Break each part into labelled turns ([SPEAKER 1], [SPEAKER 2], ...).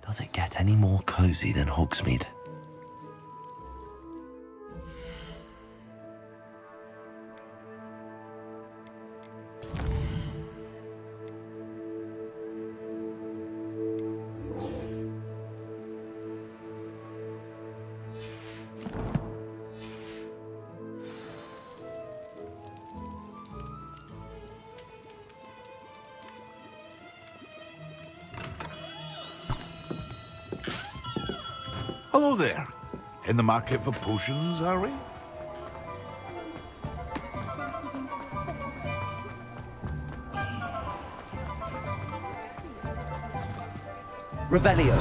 [SPEAKER 1] Does it get any more cozy than Hogsmeade?
[SPEAKER 2] Hello there. In the market for potions, are we?
[SPEAKER 3] Revelio.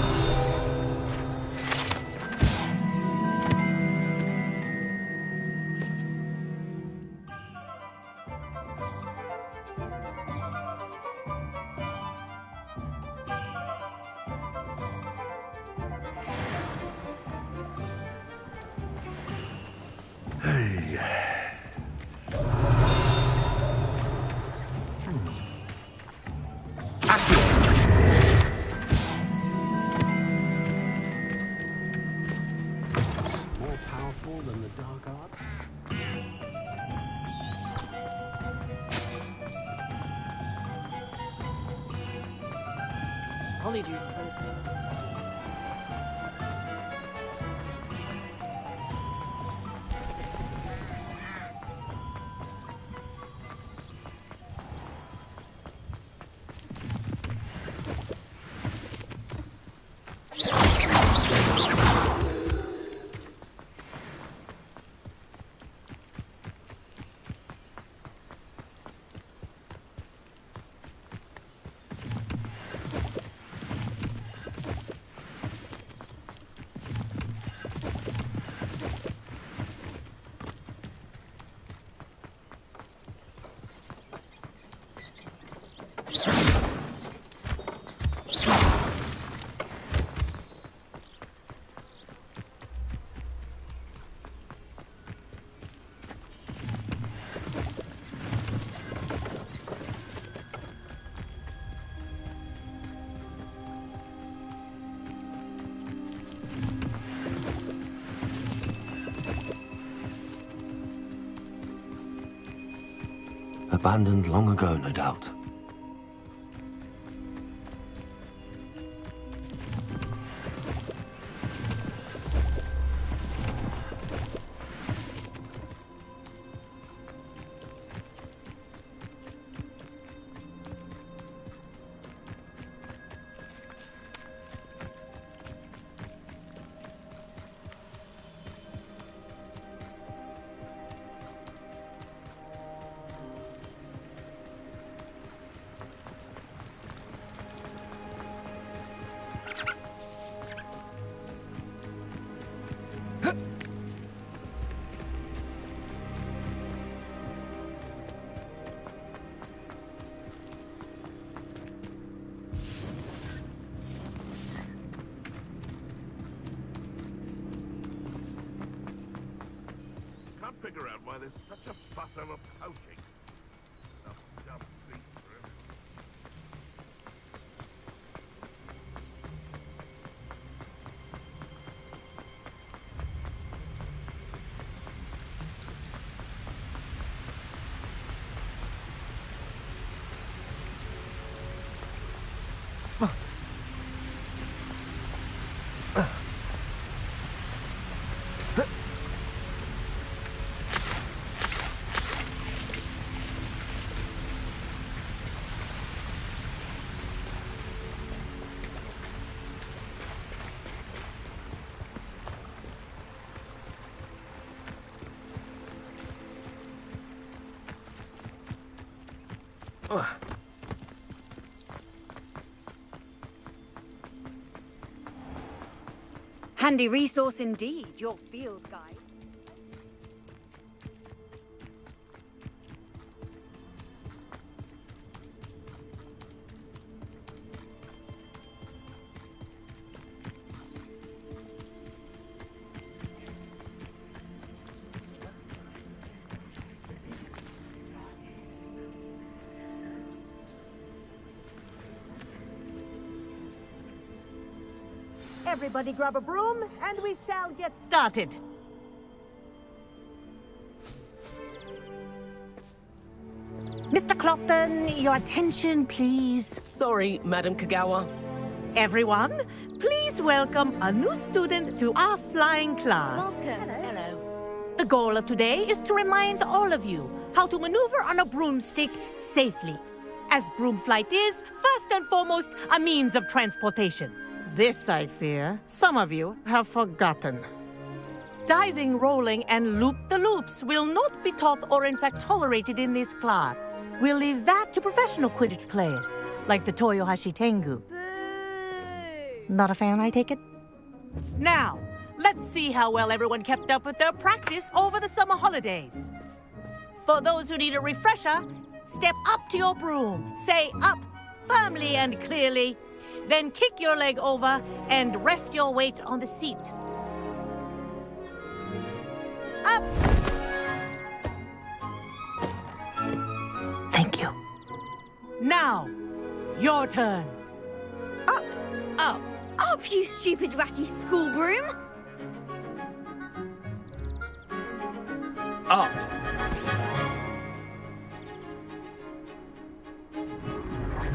[SPEAKER 4] More powerful than the dark arts?
[SPEAKER 5] Polyjuice.
[SPEAKER 1] Abandoned long ago, no doubt.
[SPEAKER 2] Can't figure out why there's such a fuss over poaching. Some dumb beast for everything.
[SPEAKER 5] Handy resource indeed, your field guide.
[SPEAKER 6] Everybody grab a broom, and we shall get started. Mr. Clopton, your attention, please.
[SPEAKER 7] Sorry, Madam Kagawa.
[SPEAKER 6] Everyone, please welcome a new student to our flying class.
[SPEAKER 7] Hello.
[SPEAKER 6] The goal of today is to remind all of you how to maneuver on a broomstick safely, as broom flight is, first and foremost, a means of transportation. This, I fear, some of you have forgotten. Diving, rolling, and loop-the-loops will not be taught or in fact tolerated in this class. We'll leave that to professional Quidditch players, like the Toyohashi Tengu. Not a fan, I take it? Now, let's see how well everyone kept up with their practice over the summer holidays. For those who need a refresher, step up to your broom, say up firmly and clearly, then kick your leg over and rest your weight on the seat. Up! Thank you. Now, your turn.
[SPEAKER 8] Up!
[SPEAKER 7] Up.
[SPEAKER 8] Up, you stupid ratty school broom!
[SPEAKER 7] Up.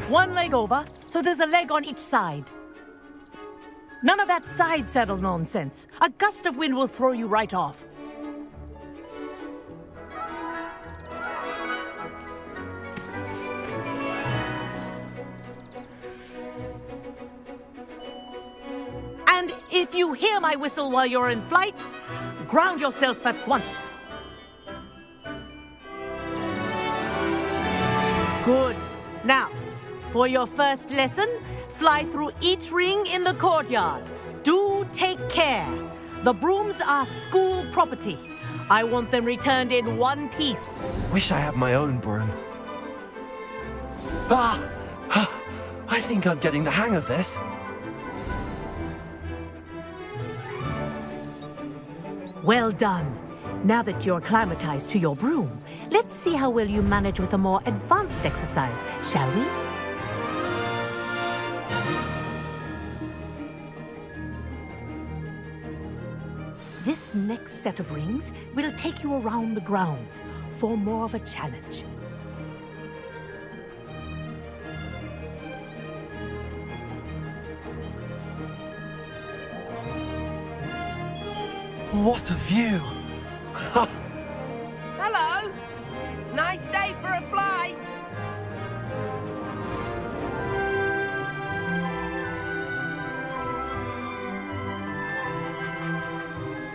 [SPEAKER 6] One leg over, so there's a leg on each side. None of that side saddle nonsense. A gust of wind will throw you right off. And if you hear my whistle while you're in flight, ground yourself at once. Good. Now, for your first lesson, fly through each ring in the courtyard. Do take care. The brooms are school property. I want them returned in one piece.
[SPEAKER 1] Wish I had my own broom. I think I'm getting the hang of this.
[SPEAKER 6] Well done. Now that you're acclimatized to your broom, let's see how well you manage with a more advanced exercise, shall we? This next set of rings will take you around the grounds for more of a challenge.
[SPEAKER 1] What a view!
[SPEAKER 7] Hello. Nice day for a flight.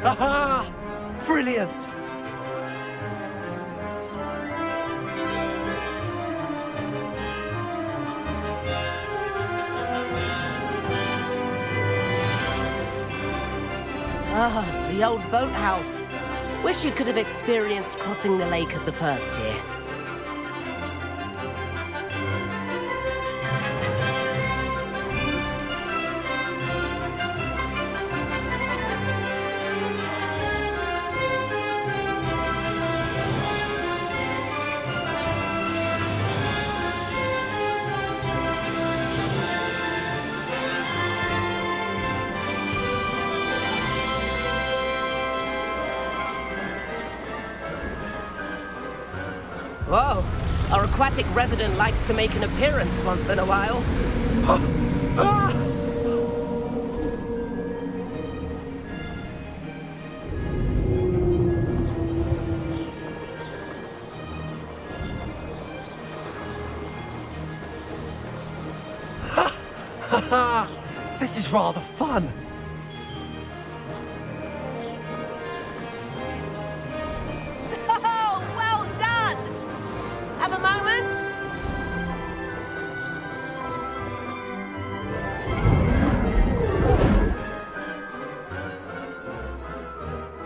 [SPEAKER 1] Aha! Brilliant!
[SPEAKER 7] Ah, the old boathouse. Wish you could have experienced crossing the lake as a first year. Whoa, our aquatic resident likes to make an appearance once in a while.
[SPEAKER 1] This is rather fun.
[SPEAKER 7] Oh, well done! Have a moment?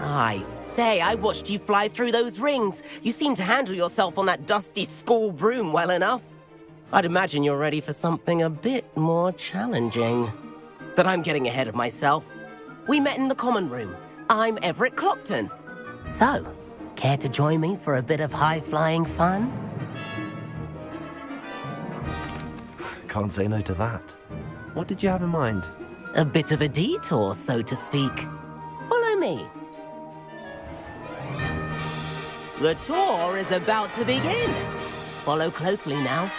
[SPEAKER 7] I say, I watched you fly through those rings. You seem to handle yourself on that dusty school broom well enough. I'd imagine you're ready for something a bit more challenging. But I'm getting ahead of myself. We met in the common room. I'm Everett Clopton. So, care to join me for a bit of high-flying fun?
[SPEAKER 1] Can't say no to that. What did you have in mind?
[SPEAKER 7] A bit of a detour, so to speak. Follow me. The tour is about to begin. Follow closely now.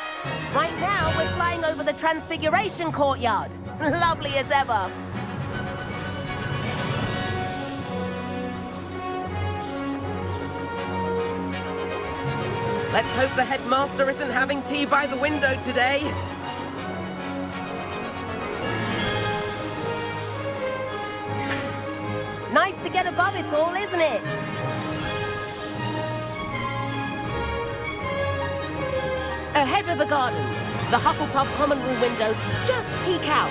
[SPEAKER 7] Right now, we're flying over the Transfiguration Courtyard. Lovely as ever. Let's hope the headmaster isn't having tea by the window today. Nice to get above it all, isn't it? Ahead of the gardens, the Hufflepuff common room windows just peek out.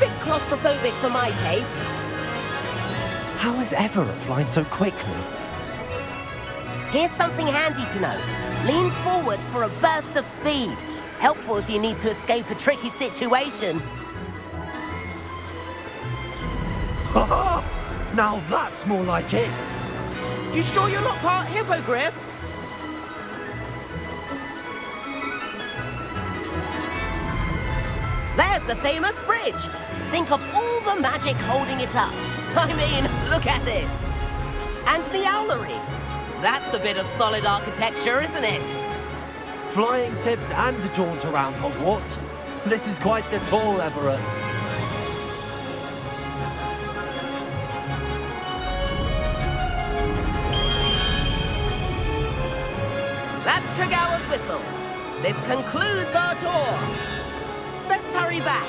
[SPEAKER 7] Bit claustrophobic for my taste.
[SPEAKER 1] How is Everett flying so quickly?
[SPEAKER 7] Here's something handy to know. Lean forward for a burst of speed. Helpful if you need to escape a tricky situation.
[SPEAKER 1] Now that's more like it.
[SPEAKER 7] You sure you're not part hippogriff? There's the famous bridge. Think of all the magic holding it up. I mean, look at it. And the owlery. That's a bit of solid architecture, isn't it?
[SPEAKER 1] Flying tips and a jaunt around Hogwarts. This is quite the tour, Everett.
[SPEAKER 7] That's Kagawa's whistle. This concludes our tour. Best hurry back.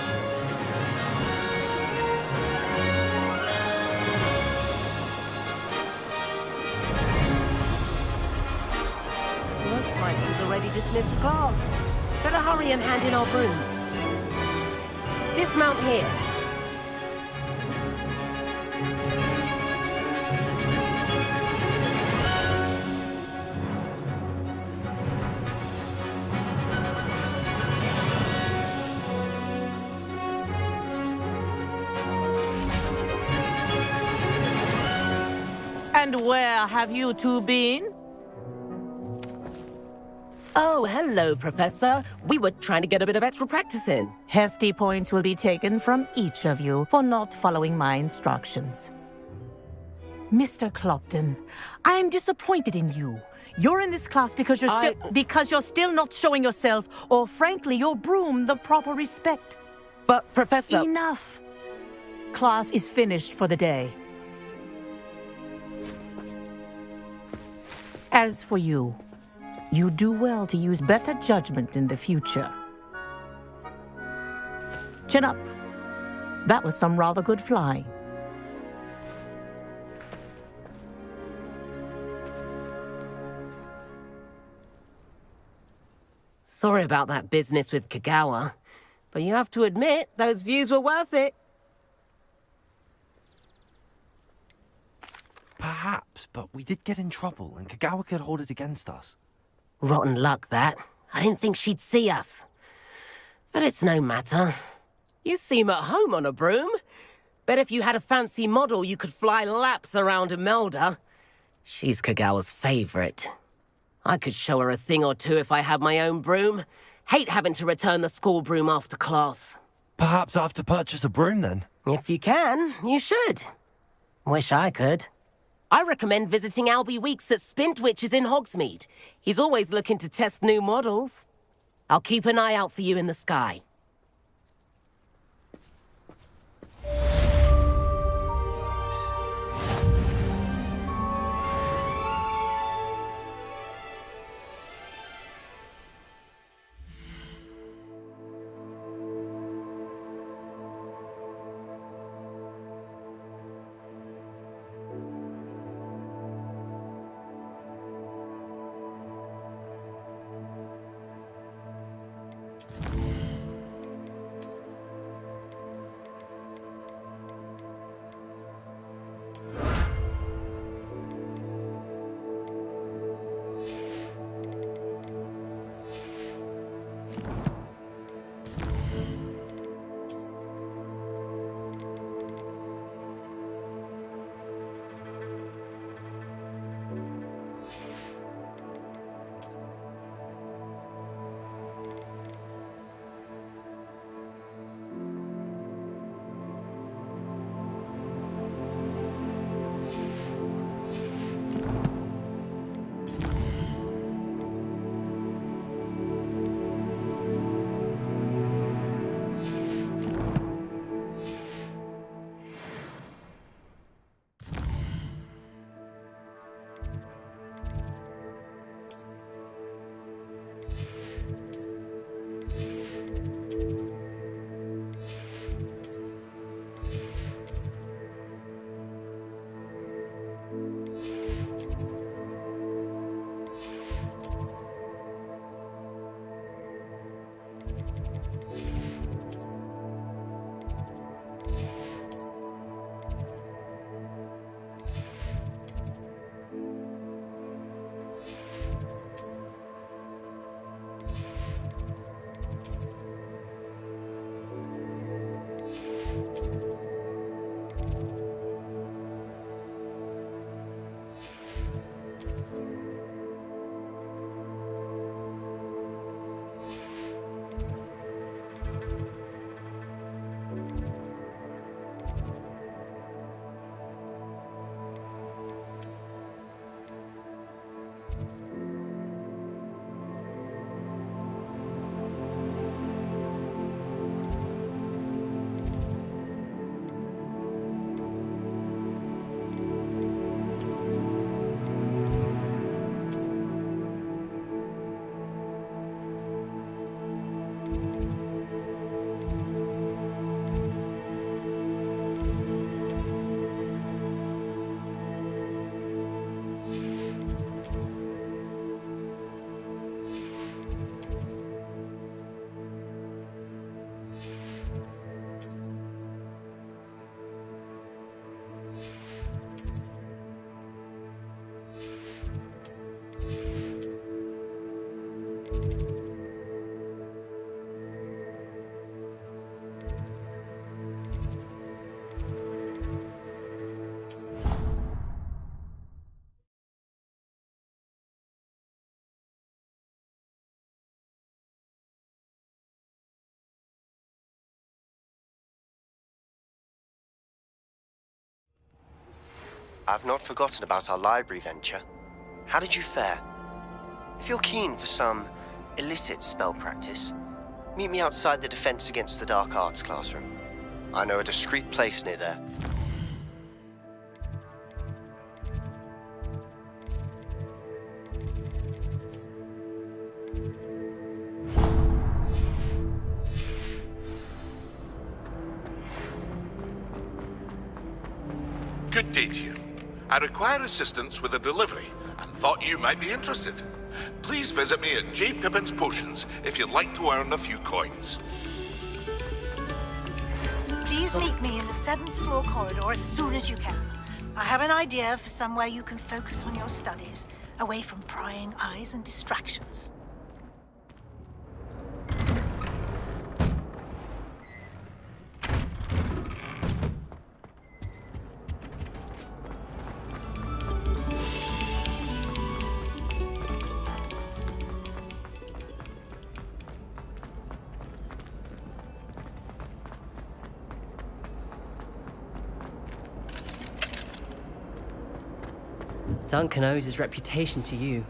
[SPEAKER 7] Looks like he's already dismissed class. Better hurry and hand in our brooms. Dismount here.
[SPEAKER 6] And where have you two been?
[SPEAKER 7] Oh, hello, Professor. We were trying to get a bit of extra practice in.
[SPEAKER 6] Hefty points will be taken from each of you for not following my instructions. Mr. Clopton, I'm disappointed in you. You're in this class because you're still not showing yourself, or frankly, your broom the proper respect.
[SPEAKER 7] But, Professor...
[SPEAKER 6] Enough. Class is finished for the day. As for you, you do well to use better judgment in the future. Chin up. That was some rather good flying.
[SPEAKER 7] Sorry about that business with Kagawa, but you have to admit, those views were worth it.
[SPEAKER 1] Perhaps, but we did get in trouble, and Kagawa could hold it against us.
[SPEAKER 7] Rotten luck, that. I didn't think she'd see us. But it's no matter. You seem at home on a broom. Bet if you had a fancy model, you could fly laps around Imelda. She's Kagawa's favorite. I could show her a thing or two if I had my own broom. Hate having to return the school broom after class.
[SPEAKER 1] Perhaps I have to purchase a broom, then?
[SPEAKER 7] If you can, you should. Wish I could. I recommend visiting Albie Weeks at Spintwitches in Hogsmeade. He's always looking to test new models. I'll keep an eye out for you in the sky.
[SPEAKER 9] I've not forgotten about our library venture. How did you fare? If you're keen for some illicit spell practice, meet me outside the Defense Against the Dark Arts classroom. I know a discreet place near there.
[SPEAKER 2] Good day to you. I require assistance with a delivery and thought you might be interested. Please visit me at J. Pippin's Potions if you'd like to earn a few coins.
[SPEAKER 10] Please meet me in the 7th floor corridor as soon as you can. I have an idea for somewhere you can focus on your studies, away from prying eyes and distractions.
[SPEAKER 3] Duncan owes his reputation to you.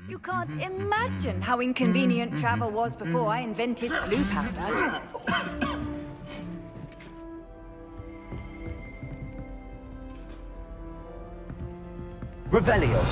[SPEAKER 5] You can't imagine how inconvenient travel was before I invented blue powder.
[SPEAKER 1] Revelio.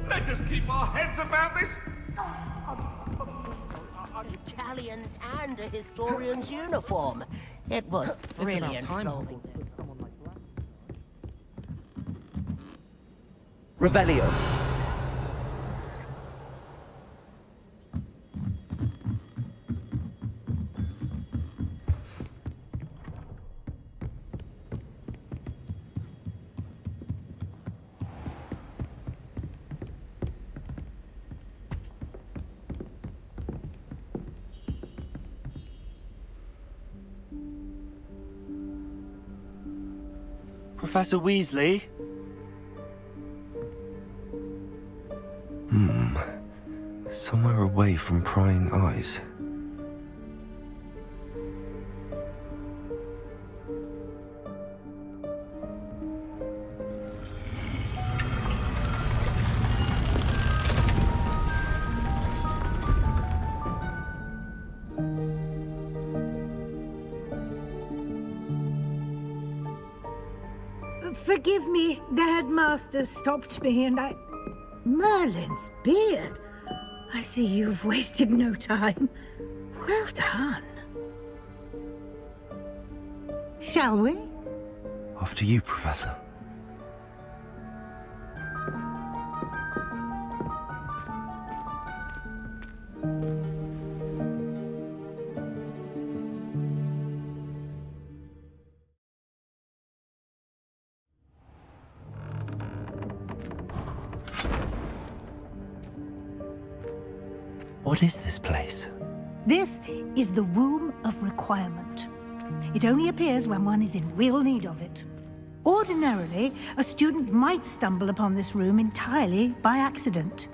[SPEAKER 2] Let us keep our heads about this.
[SPEAKER 7] Italians and a historian's uniform. It was brilliant.
[SPEAKER 3] Revelio.
[SPEAKER 1] Professor Weasley?
[SPEAKER 11] Somewhere away from prying eyes.
[SPEAKER 10] Forgive me, the headmaster stopped me and I... Merlin's beard. I see you've wasted no time. Well done. Shall we?
[SPEAKER 11] After you, Professor.
[SPEAKER 1] What is this place?
[SPEAKER 10] This is the Room of Requirement. It only appears when one is in real need of it. Ordinarily, a student might stumble upon this room entirely by accident.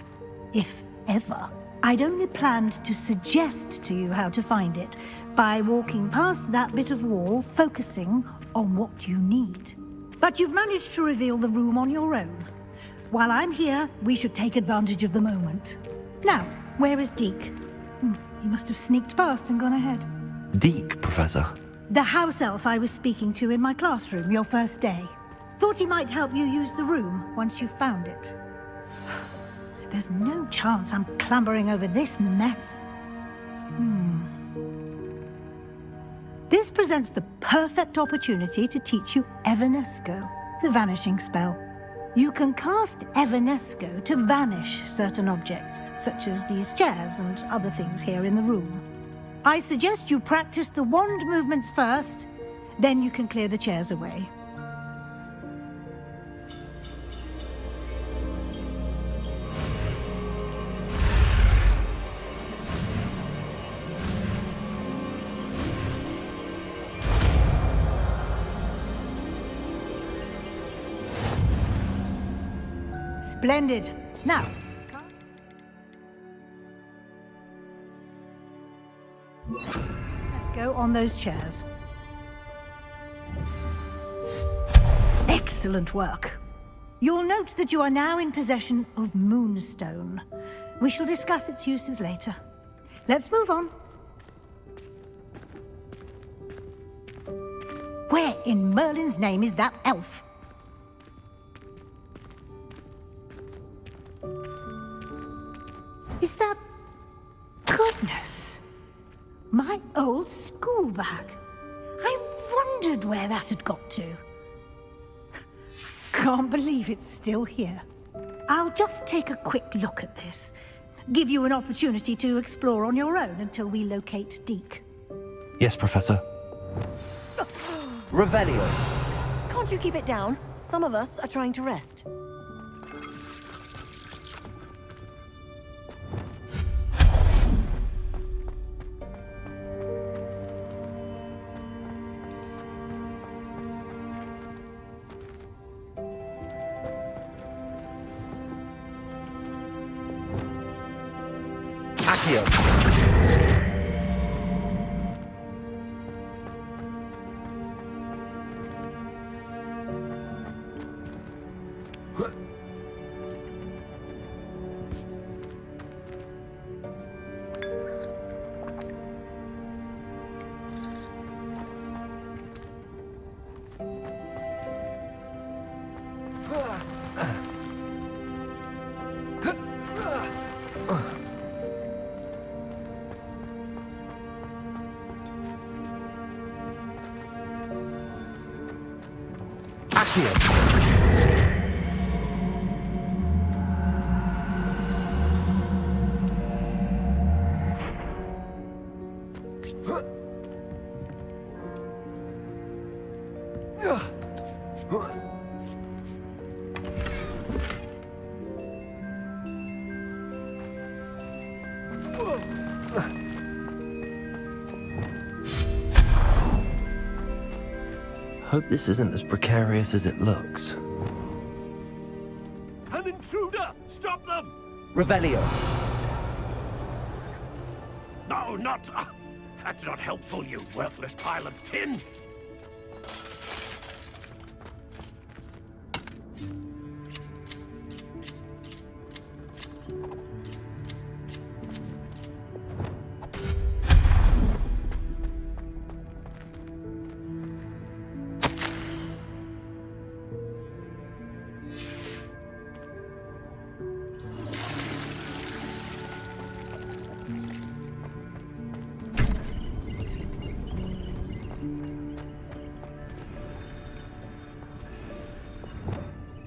[SPEAKER 10] If ever. I'd only planned to suggest to you how to find it by walking past that bit of wall, focusing on what you need. But you've managed to reveal the room on your own. While I'm here, we should take advantage of the moment. Now, where is Deke? He must have sneaked past and gone ahead.
[SPEAKER 11] Deke, Professor.
[SPEAKER 10] The house elf I was speaking to in my classroom your first day. Thought he might help you use the room once you found it. There's no chance I'm clambering over this mess. This presents the perfect opportunity to teach you Evanesco, the vanishing spell. You can cast Evanesco to vanish certain objects, such as these chairs and other things here in the room. I suggest you practice the wand movements first, then you can clear the chairs away. Splendid. Now, let's go on those chairs. Excellent work. You'll note that you are now in possession of Moonstone. We shall discuss its uses later. Let's move on. Where in Merlin's name is that elf? Is that... Goodness! My old school bag. I wondered where that had got to. Can't believe it's still here. I'll just take a quick look at this. Give you an opportunity to explore on your own until we locate Deke.
[SPEAKER 11] Yes, Professor.
[SPEAKER 3] Revelio.
[SPEAKER 12] Can't you keep it down? Some of us are trying to rest.
[SPEAKER 1] Accio.
[SPEAKER 11] Hope this isn't as precarious as it looks.
[SPEAKER 4] An intruder! Stop them!
[SPEAKER 3] Revelio.
[SPEAKER 4] No, not... that's not helpful, you worthless pile of tin!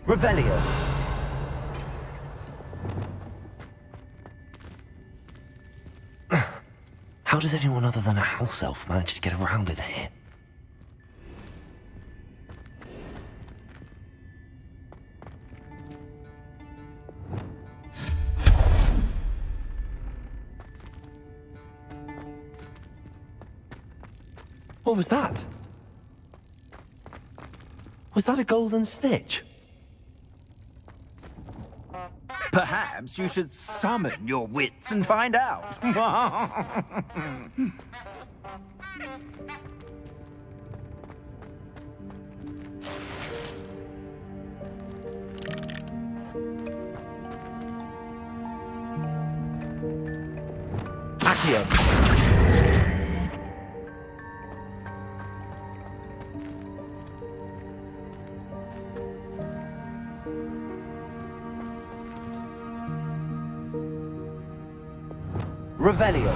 [SPEAKER 3] Revelio.
[SPEAKER 11] How does anyone other than a house elf manage to get around in here? What was that? Was that a golden snitch?
[SPEAKER 13] Perhaps you should summon your wits and find out.
[SPEAKER 3] Accio. Revelio.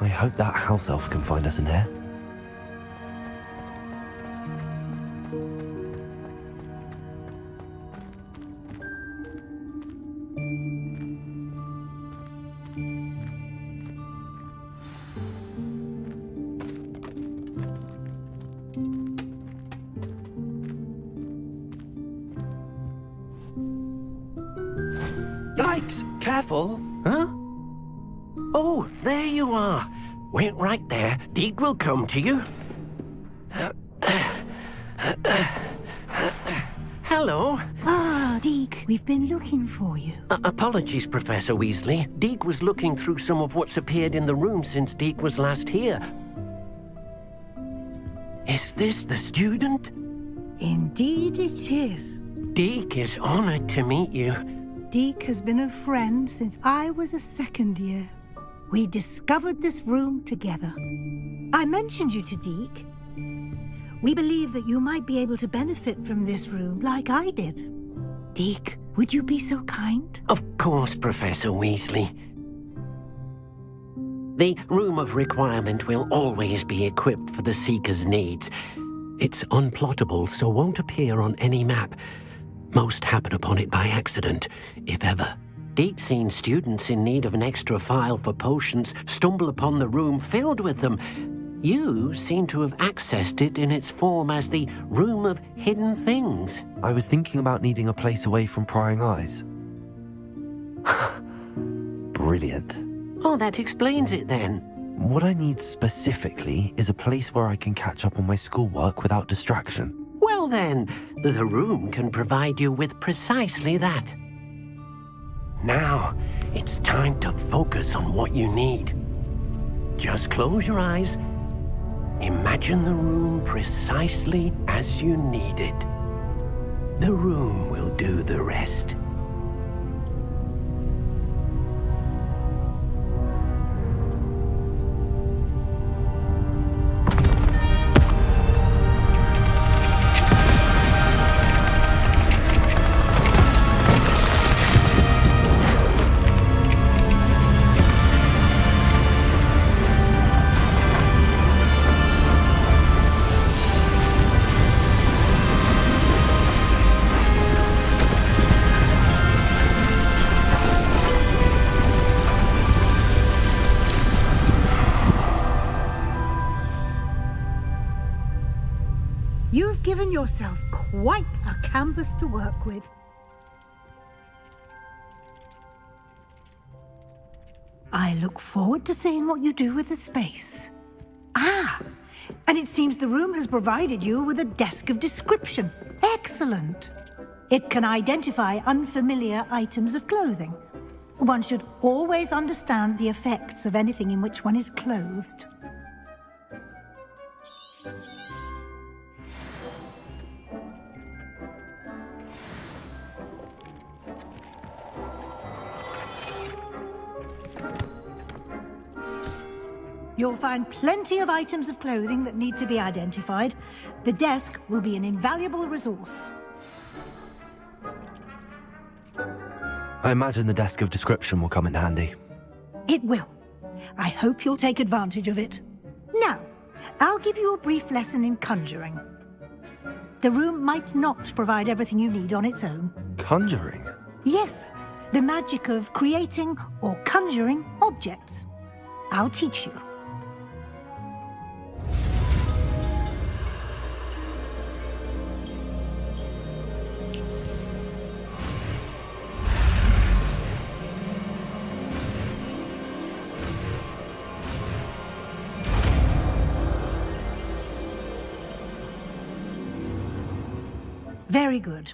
[SPEAKER 11] I hope that house elf can find us in here.
[SPEAKER 4] Yikes! Careful! Huh? Oh, there you are. Wait right there. Deek will come to you. Hello.
[SPEAKER 10] Ah, Deek, we've been looking for you.
[SPEAKER 4] Apologies, Professor Weasley. Deek was looking through some of what's appeared in the room since Deek was last here. Is this the student?
[SPEAKER 10] Indeed it is.
[SPEAKER 4] Deek is honored to meet you.
[SPEAKER 10] Deek has been a friend since I was a second year. We discovered this room together. I mentioned you to Deek. We believe that you might be able to benefit from this room like I did. Deek, would you be so kind?
[SPEAKER 4] Of course, Professor Weasley. The Room of Requirement will always be equipped for the Seeker's needs. It's unplottable, so won't appear on any map. Most happen upon it by accident, if ever. Deek's seen students in need of an extra file for potions stumble upon the room filled with them. You seem to have accessed it in its form as the Room of Hidden Things.
[SPEAKER 11] I was thinking about needing a place away from prying eyes. Brilliant.
[SPEAKER 4] Oh, that explains it then.
[SPEAKER 11] What I need specifically is a place where I can catch up on my schoolwork without distraction.
[SPEAKER 4] Well then, the room can provide you with precisely that. Now, it's time to focus on what you need. Just close your eyes. Imagine the room precisely as you need it. The room will do the rest.
[SPEAKER 10] given yourself quite a canvas to work with. I look forward to seeing what you do with the space. Ah, and it seems the room has provided you with a desk of description. Excellent. It can identify unfamiliar items of clothing. One should always understand the effects of anything in which one is clothed. You'll find plenty of items of clothing that need to be identified. The desk will be an invaluable resource.
[SPEAKER 11] I imagine the desk of description will come in handy.
[SPEAKER 10] It will. I hope you'll take advantage of it. Now, I'll give you a brief lesson in conjuring. The room might not provide everything you need on its own.
[SPEAKER 11] Conjuring?
[SPEAKER 10] Yes, the magic of creating or conjuring objects. I'll teach you. Very good.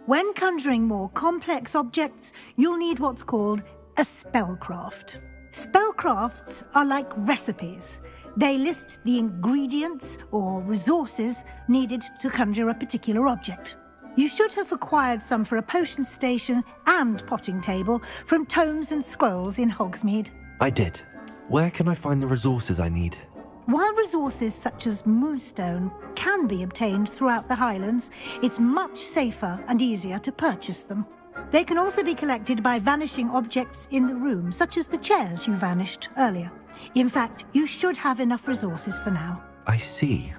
[SPEAKER 10] When conjuring more complex objects, you'll need what's called a spellcraft. Spellcrafts are like recipes. They list the ingredients or resources needed to conjure a particular object. You should have acquired some for a potion station and potting table from tomes and scrolls in Hogsmeade.
[SPEAKER 11] I did. Where can I find the resources I need?
[SPEAKER 10] While resources such as moonstone can be obtained throughout the Highlands, it's much safer and easier to purchase them. They can also be collected by vanishing objects in the room, such as the chairs you vanished earlier. In fact, you should have enough resources for now.
[SPEAKER 11] I see.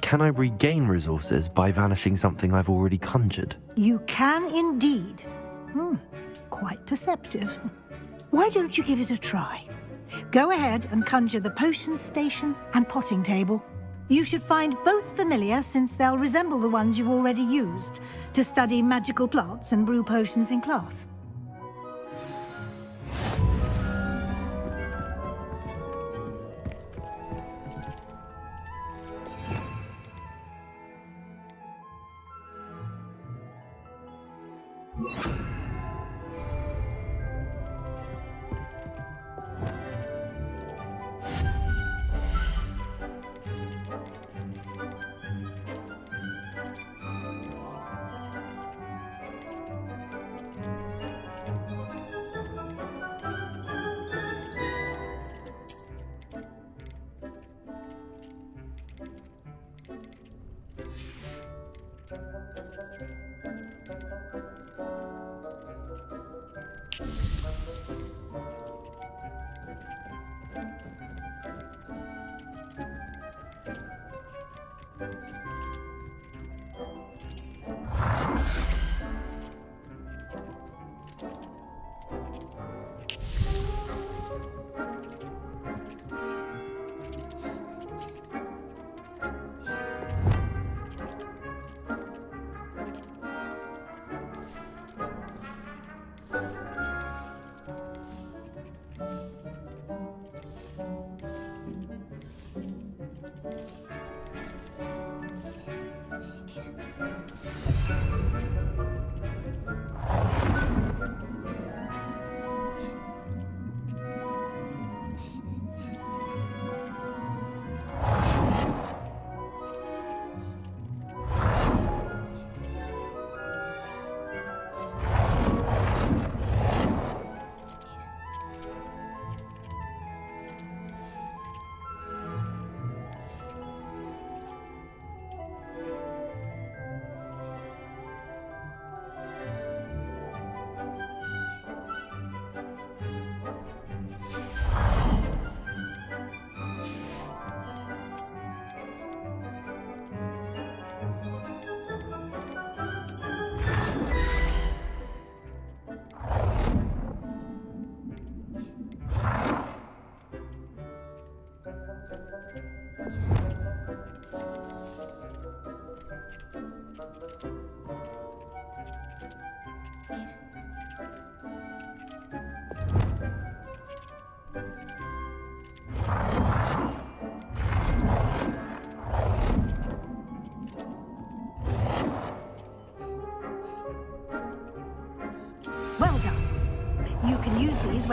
[SPEAKER 11] Can I regain resources by vanishing something I've already conjured?
[SPEAKER 10] You can indeed. Quite perceptive. Why don't you give it a try? Go ahead and conjure the potion station and potting table. You should find both familiar, since they'll resemble the ones you've already used to study magical plants and brew potions in class.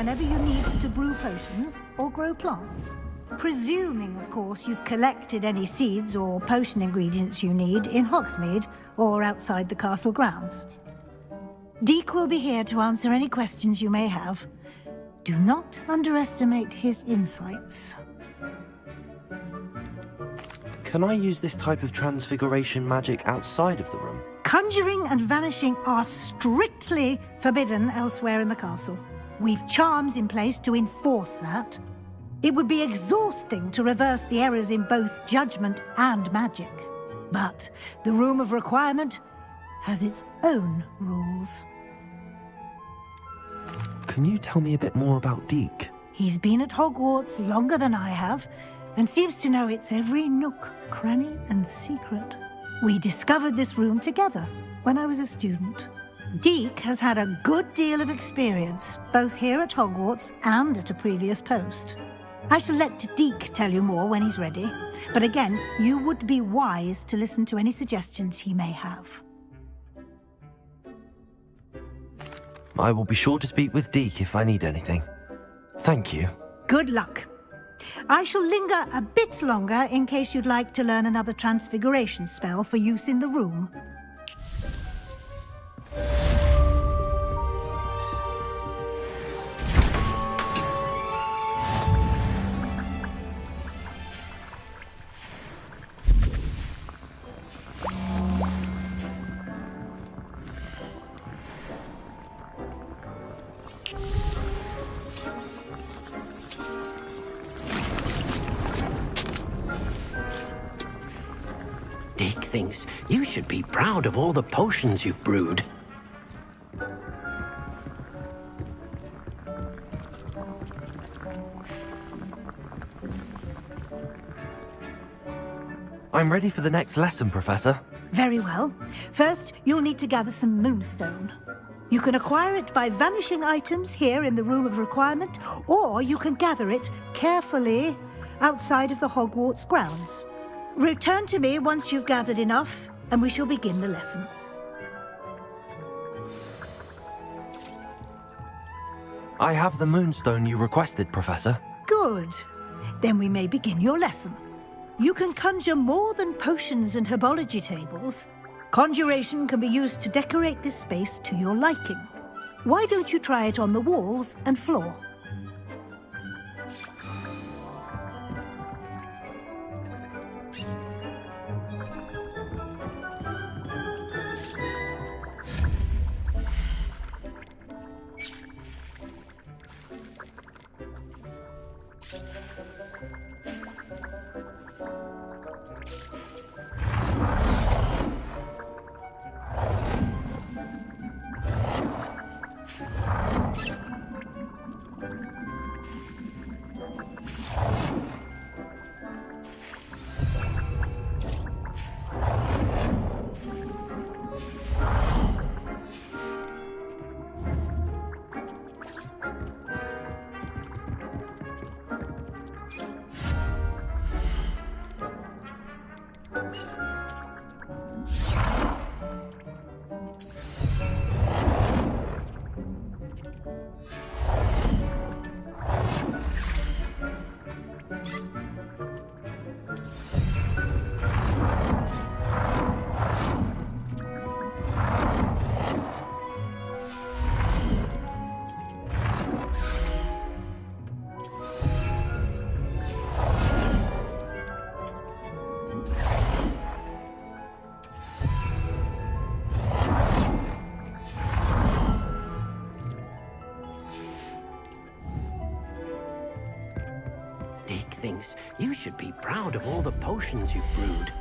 [SPEAKER 10] whenever you need to brew potions or grow plants. Presuming, of course, you've collected any seeds or potion ingredients you need in Hogsmeade or outside the castle grounds. Deek will be here to answer any questions you may have. Do not underestimate his insights.
[SPEAKER 11] Can I use this type of transfiguration magic outside of the room?
[SPEAKER 10] Conjuring and vanishing are strictly forbidden elsewhere in the castle. We've charms in place to enforce that. It would be exhausting to reverse the errors in both judgment and magic. But the Room of Requirement has its own rules.
[SPEAKER 11] Can you tell me a bit more about Deek?
[SPEAKER 10] He's been at Hogwarts longer than I have, and seems to know its every nook, cranny, and secret. We discovered this room together when I was a student. Deek has had a good deal of experience, both here at Hogwarts and at a previous post. I shall let Deek tell you more when he's ready, but again, you would be wise to listen to any suggestions he may have.
[SPEAKER 11] I will be sure to speak with Deek if I need anything. Thank you.
[SPEAKER 10] Good luck. I shall linger a bit longer in case you'd like to learn another transfiguration spell for use in the room.
[SPEAKER 4] Deek thinks you should be proud of all the potions you've brewed.
[SPEAKER 11] I'm ready for the next lesson, Professor.
[SPEAKER 10] Very well. First, you'll need to gather some moonstone. You can acquire it by vanishing items here in the Room of Requirement, or you can gather it carefully outside of the Hogwarts grounds. Return to me once you've gathered enough, and we shall begin the lesson.
[SPEAKER 11] I have the moonstone you requested, Professor.
[SPEAKER 10] Good. Then we may begin your lesson. You can conjure more than potions and herbology tables. Conjuration can be used to decorate this space to your liking. Why don't you try it on the walls and floor?
[SPEAKER 4] Deek thinks you should be proud of all the potions you've brewed.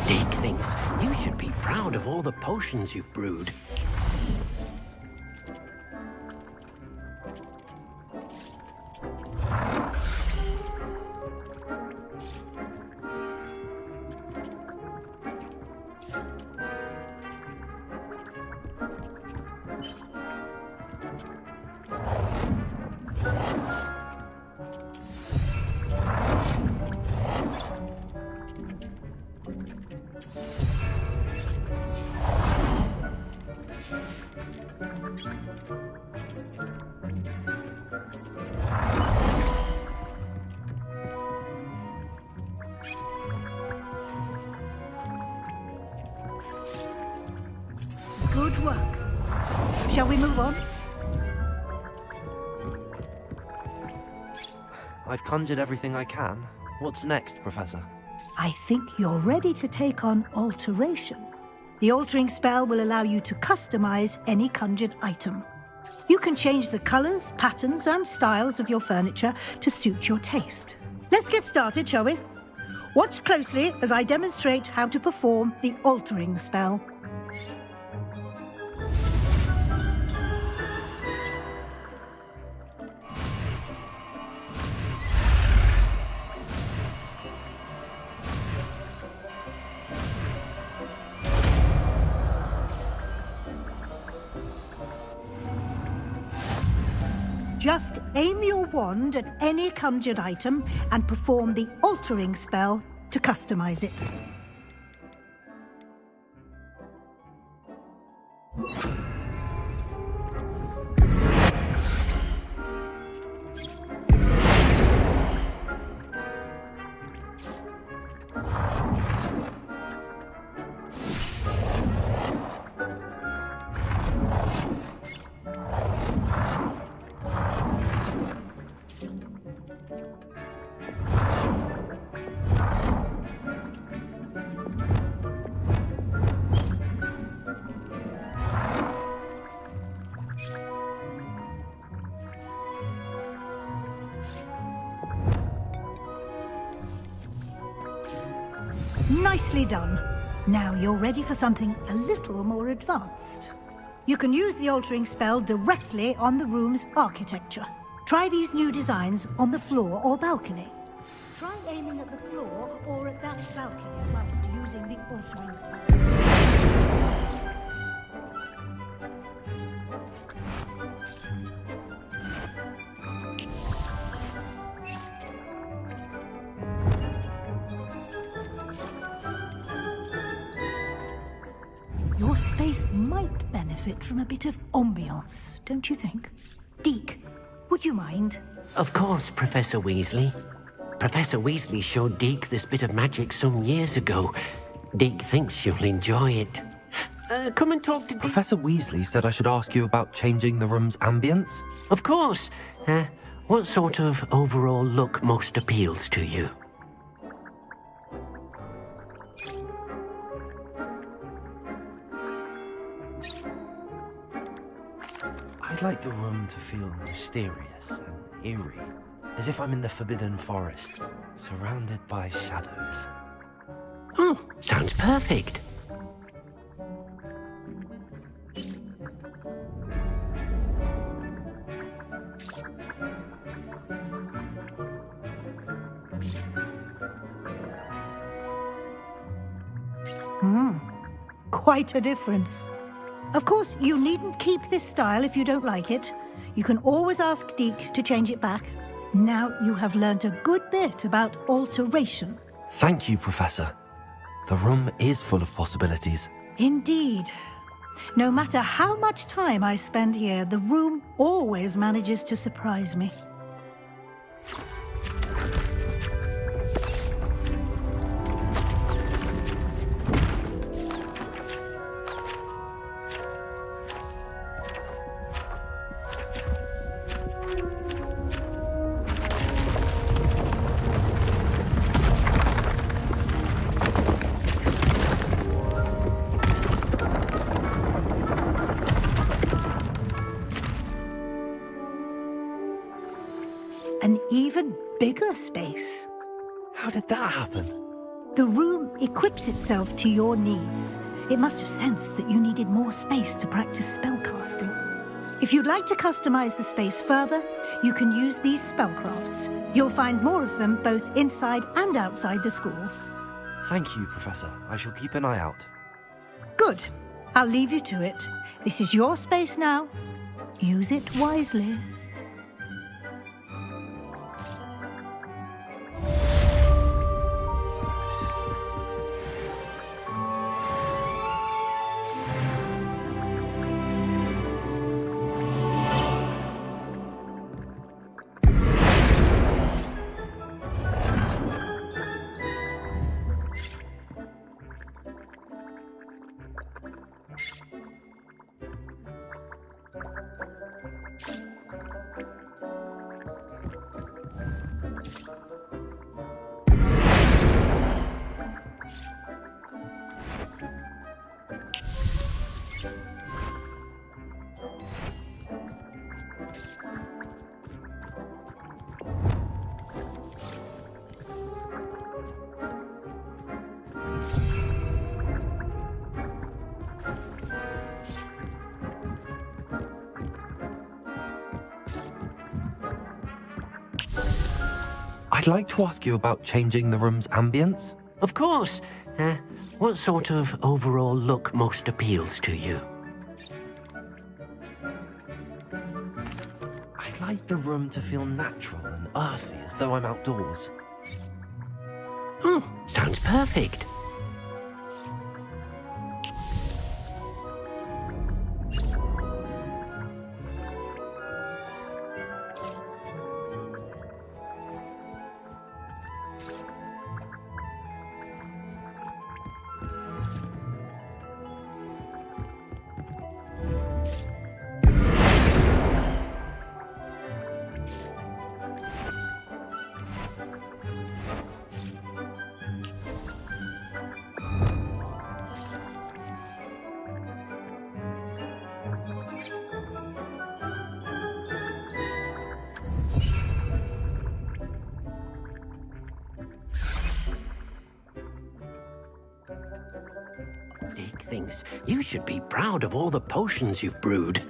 [SPEAKER 4] Deek thinks you should be proud of all the potions you've brewed.
[SPEAKER 10] Good work. Shall we move on?
[SPEAKER 11] I've conjured everything I can. What's next, Professor?
[SPEAKER 10] I think you're ready to take on alteration. The altering spell will allow you to customize any conjured item. You can change the colors, patterns, and styles of your furniture to suit your taste. Let's get started, shall we? Watch closely as I demonstrate how to perform the altering spell. Just aim your wand at any conjured item and perform the altering spell to customize it. Nicely done. Now you're ready for something a little more advanced. You can use the altering spell directly on the room's architecture. Try these new designs on the floor or balcony. Try aiming at the floor or at that balcony whilst using the altering spell. Your space might benefit from a bit of ambiance, don't you think? Deek, would you mind?
[SPEAKER 4] Of course, Professor Weasley. Professor Weasley showed Deek this bit of magic some years ago. Deek thinks you'll enjoy it. Come and talk to Deek.
[SPEAKER 11] Professor Weasley said I should ask you about changing the room's ambience.
[SPEAKER 4] Of course. What sort of overall look most appeals to you?
[SPEAKER 11] I'd like the room to feel mysterious and eerie, as if I'm in the Forbidden Forest, surrounded by shadows.
[SPEAKER 4] Sounds perfect.
[SPEAKER 10] Quite a difference. Of course, you needn't keep this style if you don't like it. You can always ask Deke to change it back. Now you have learnt a good bit about alteration.
[SPEAKER 11] Thank you, Professor. The room is full of possibilities.
[SPEAKER 10] Indeed. No matter how much time I spend here, the room always manages to surprise me. An even bigger space.
[SPEAKER 11] How did that happen?
[SPEAKER 10] The room equips itself to your needs. It must have sensed that you needed more space to practice spellcasting. If you'd like to customize the space further, you can use these spellcrafts. You'll find more of them both inside and outside the school.
[SPEAKER 11] Thank you, Professor. I shall keep an eye out.
[SPEAKER 10] Good. I'll leave you to it. This is your space now. Use it wisely.
[SPEAKER 11] I'd like to ask you about changing the room's ambience.
[SPEAKER 4] Of course. What sort of overall look most appeals to you?
[SPEAKER 11] I'd like the room to feel natural and earthy, as though I'm outdoors.
[SPEAKER 4] Sounds perfect. Dick thinks you should be proud of all the potions you've brewed.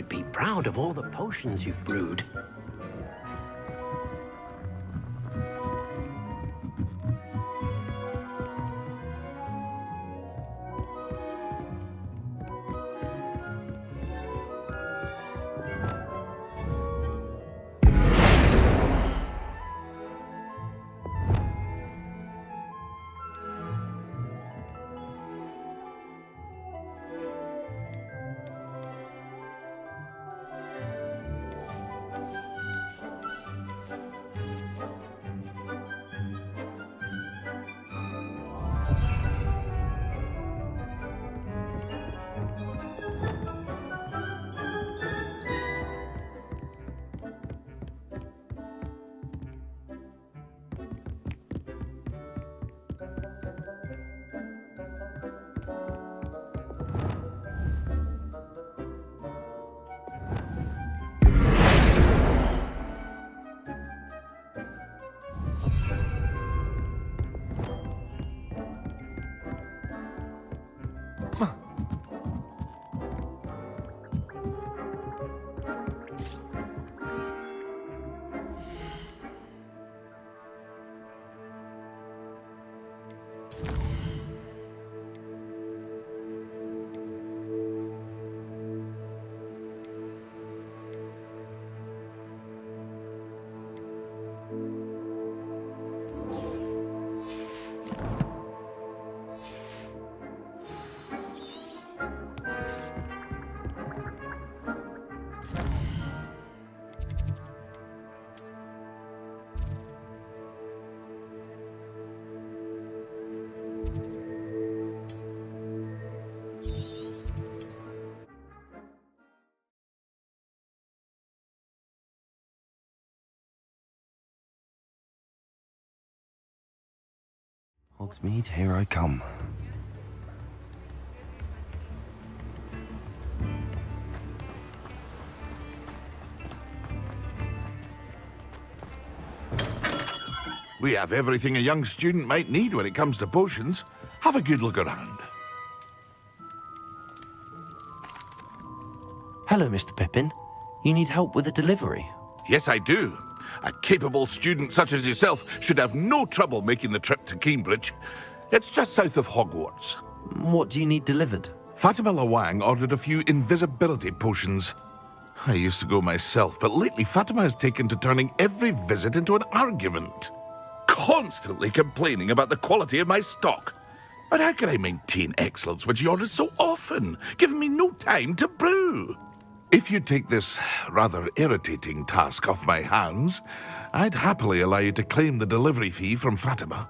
[SPEAKER 4] should be proud of all the potions you've brewed.
[SPEAKER 11] Hogsmeade, here I come.
[SPEAKER 2] We have everything a young student might need when it comes to potions. Have a good look around.
[SPEAKER 11] Hello, Mr. Pippin. You need help with a delivery?
[SPEAKER 2] Yes, I do. A capable student such as yourself should have no trouble making the trip to Cambridge. It's just south of Hogwarts.
[SPEAKER 11] What do you need delivered?
[SPEAKER 2] Fatima Lawang ordered a few invisibility potions. I used to go myself, but lately Fatima has taken to turning every visit into an argument. Constantly complaining about the quality of my stock. But how can I maintain excellence when she orders so often, giving me no time to brew? If you take this rather irritating task off my hands, I'd happily allow you to claim the delivery fee from Fatima.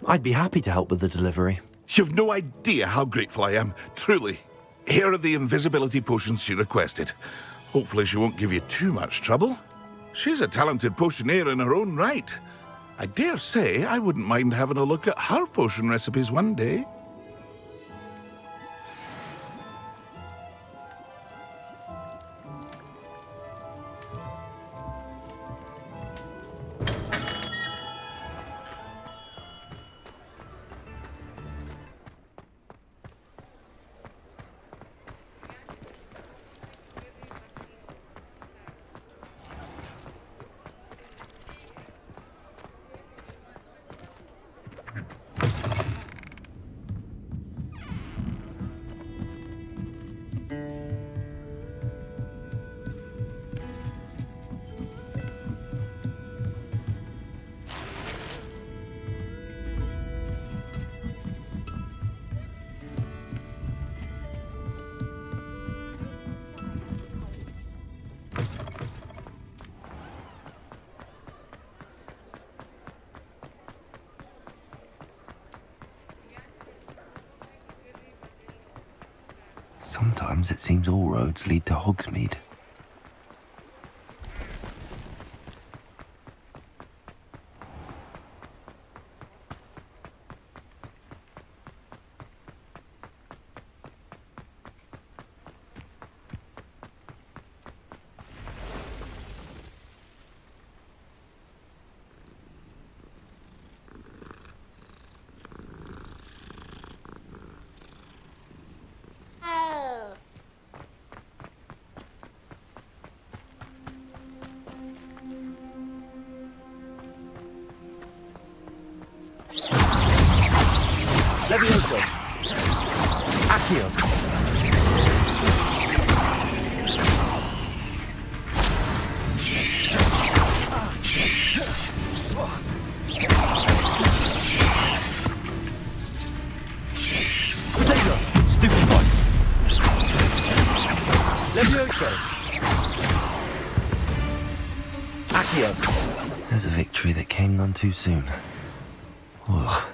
[SPEAKER 11] I'd be happy to help with the delivery.
[SPEAKER 2] You've no idea how grateful I am, truly. Here are the invisibility potions she requested. Hopefully she won't give you too much trouble. She's a talented potioneer in her own right. I dare say I wouldn't mind having a look at her potion recipes one day.
[SPEAKER 11] Sometimes it seems all roads lead to Hogsmeade.
[SPEAKER 3] Levioso! Accio!
[SPEAKER 1] Stupefy! Levioso! Accio!
[SPEAKER 11] There's a victory that came none too soon. Ugh.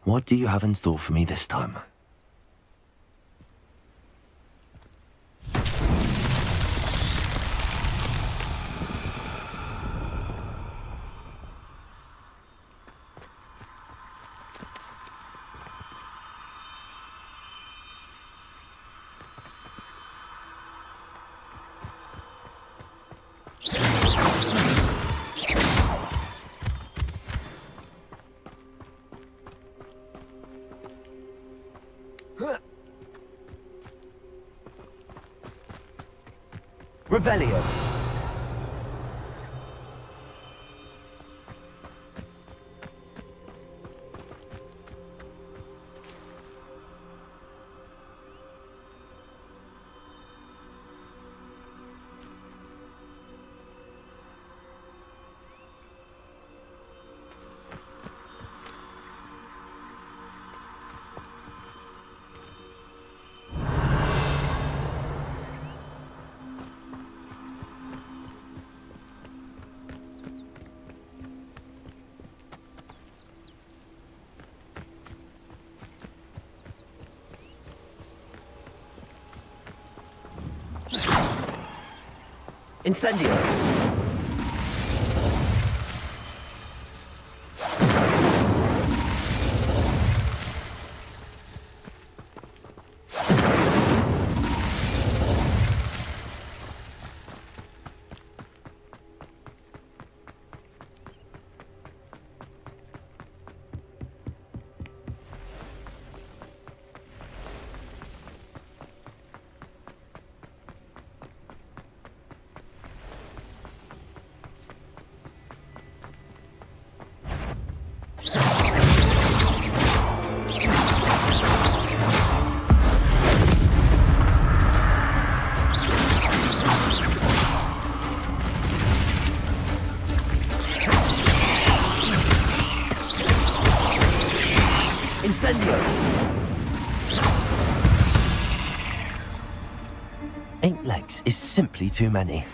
[SPEAKER 11] What do you have in store for me this time?
[SPEAKER 3] Revelio. Incendio. Incendio!
[SPEAKER 11] 8 legs is simply too many.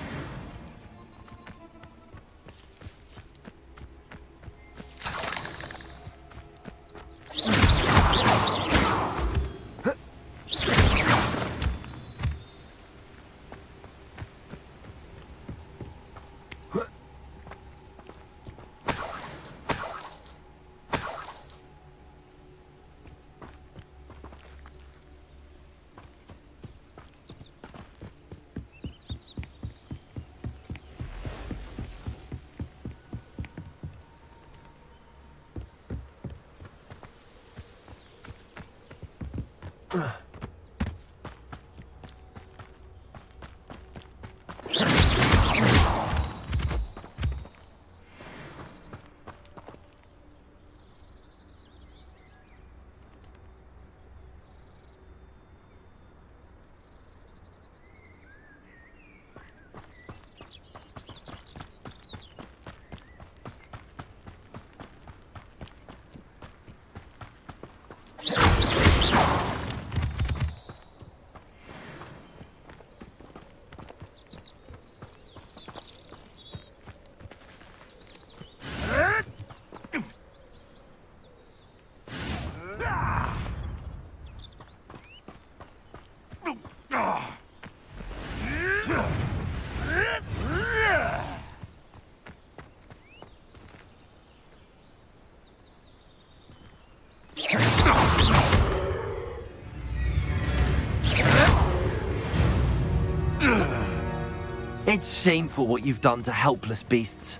[SPEAKER 1] It's shameful what you've done to helpless beasts.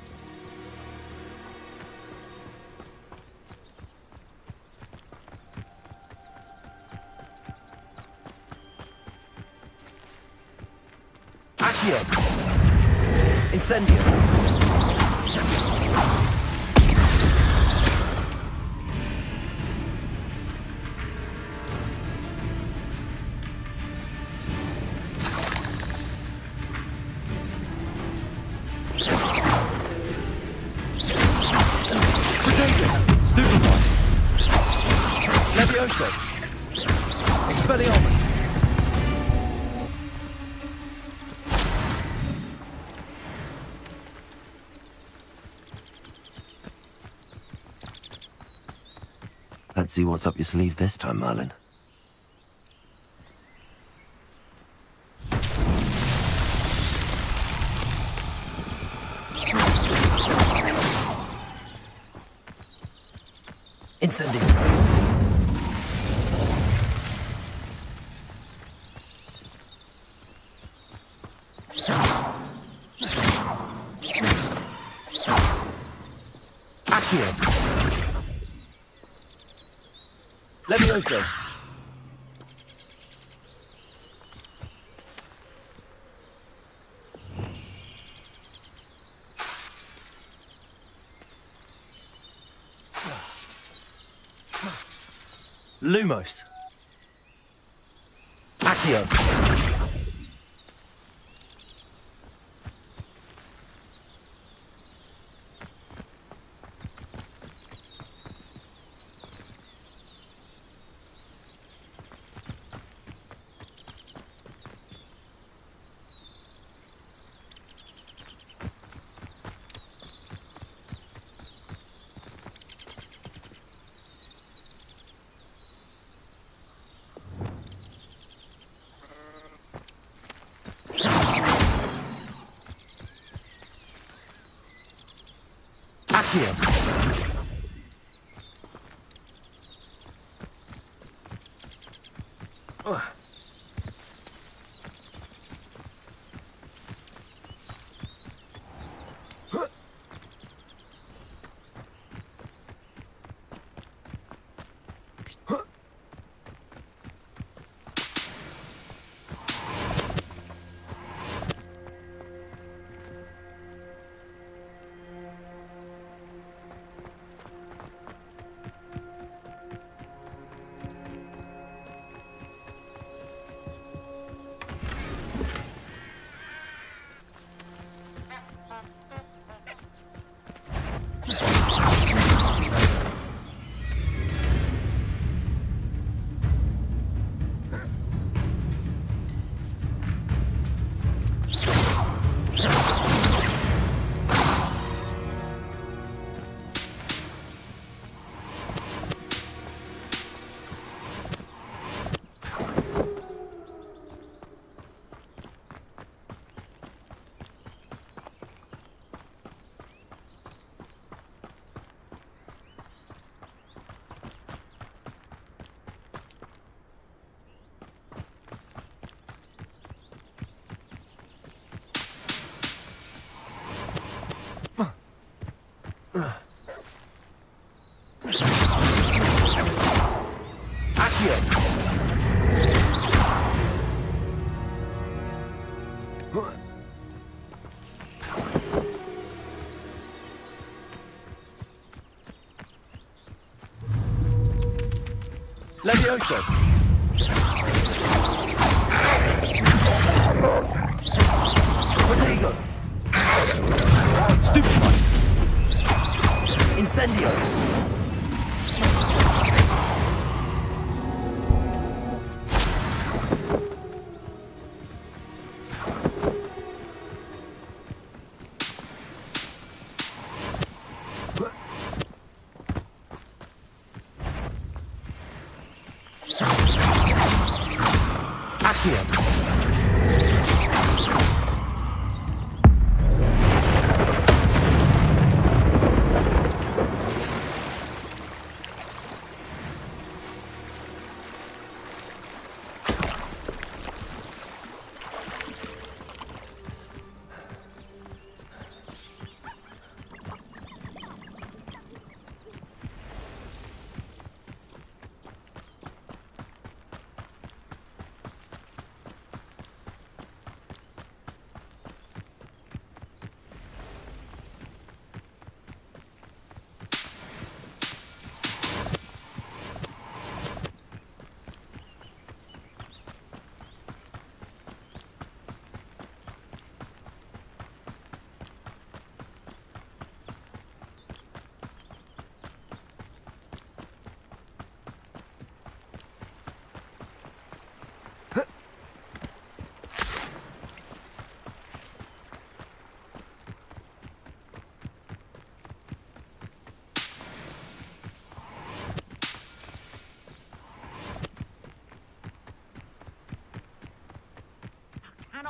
[SPEAKER 1] Accio! Incendio! Stupefy! Levioso! Expelliarmus!
[SPEAKER 3] Let's see what's up your sleeve this time, Merlin.
[SPEAKER 1] Incendio! Accio! Levioso! Lumos! Accio! Accio! Levioso! Protego! Stupefy! Incendio!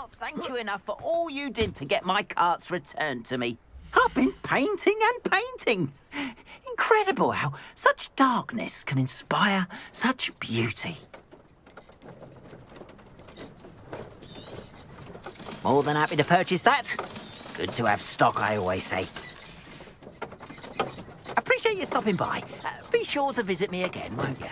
[SPEAKER 13] cannot thank you enough for all you did to get my carts returned to me. I've been painting and painting. Incredible how such darkness can inspire such beauty. More than happy to purchase that. Good to have stock, I always say. Appreciate you stopping by. Be sure to visit me again, won't you?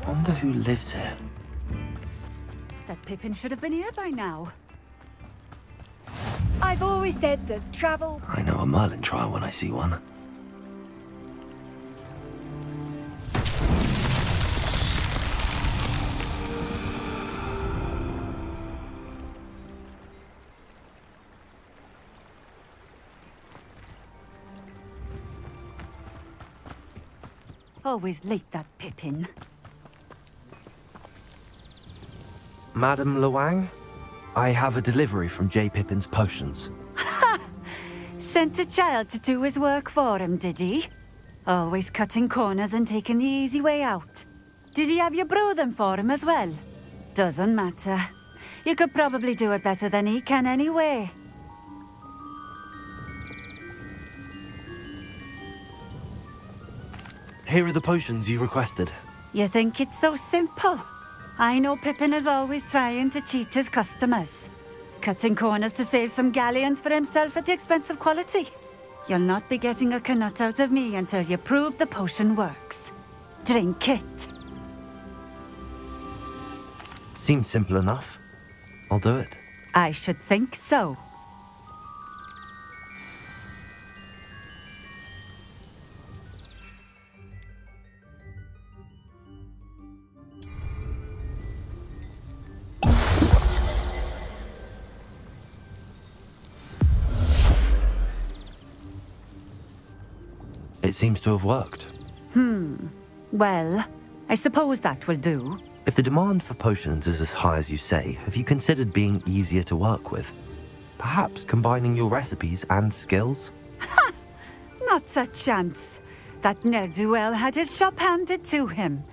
[SPEAKER 3] Wonder who lives here.
[SPEAKER 5] That Pippin should have been here by now. I've always said that travel...
[SPEAKER 3] I know a Merlin trial when I see one.
[SPEAKER 5] Always late, that Pippin.
[SPEAKER 3] Madam Luang, I have a delivery from J. Pippin's Potions.
[SPEAKER 5] Ha! Sent a child to do his work for him, did he? Always cutting corners and taking the easy way out. Did he have you brew them for him as well? Doesn't matter. You could probably do it better than he can anyway.
[SPEAKER 3] Here are the potions you requested.
[SPEAKER 5] You think it's so simple? I know Pippin is always trying to cheat his customers. Cutting corners to save some galleons for himself at the expense of quality. You'll not be getting a canut out of me until you prove the potion works. Drink it.
[SPEAKER 3] Seems simple enough. I'll do it.
[SPEAKER 5] I should think so.
[SPEAKER 3] It seems to have worked.
[SPEAKER 5] Well, I suppose that will do.
[SPEAKER 3] If the demand for potions is as high as you say, have you considered being easier to work with? Perhaps combining your recipes and skills?
[SPEAKER 5] Ha! Not a chance. That ne'er-do-well had his shop handed to him.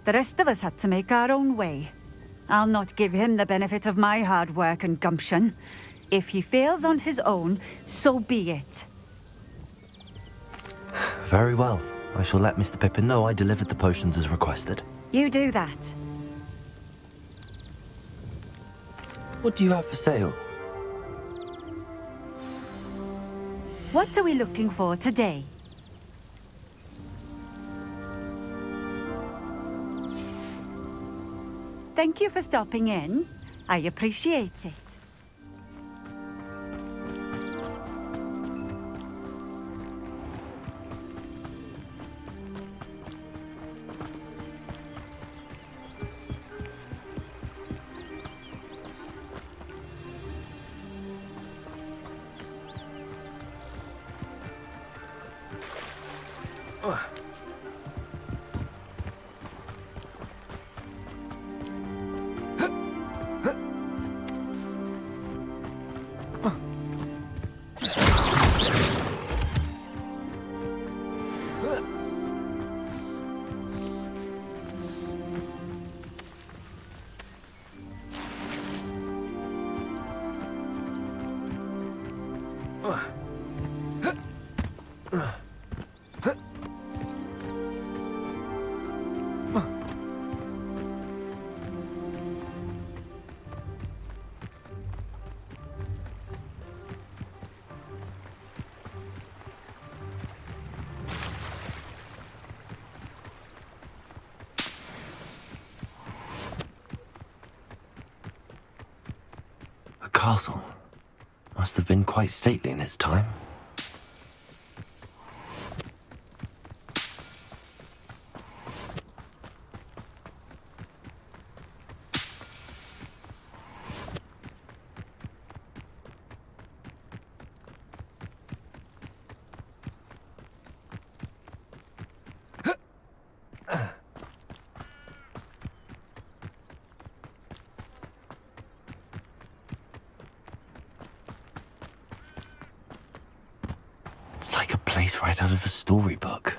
[SPEAKER 5] The rest of us had to make our own way. I'll not give him the benefit of my hard work and gumption. If he fails on his own, so be it.
[SPEAKER 3] Very well. I shall let Mr. Pippin know I delivered the potions as requested.
[SPEAKER 5] You do that.
[SPEAKER 3] What do you have for sale?
[SPEAKER 5] What are we looking for today? Thank you for stopping in. I appreciate it.
[SPEAKER 3] A castle. Must have been quite stately in its time. It's like a place right out of a storybook.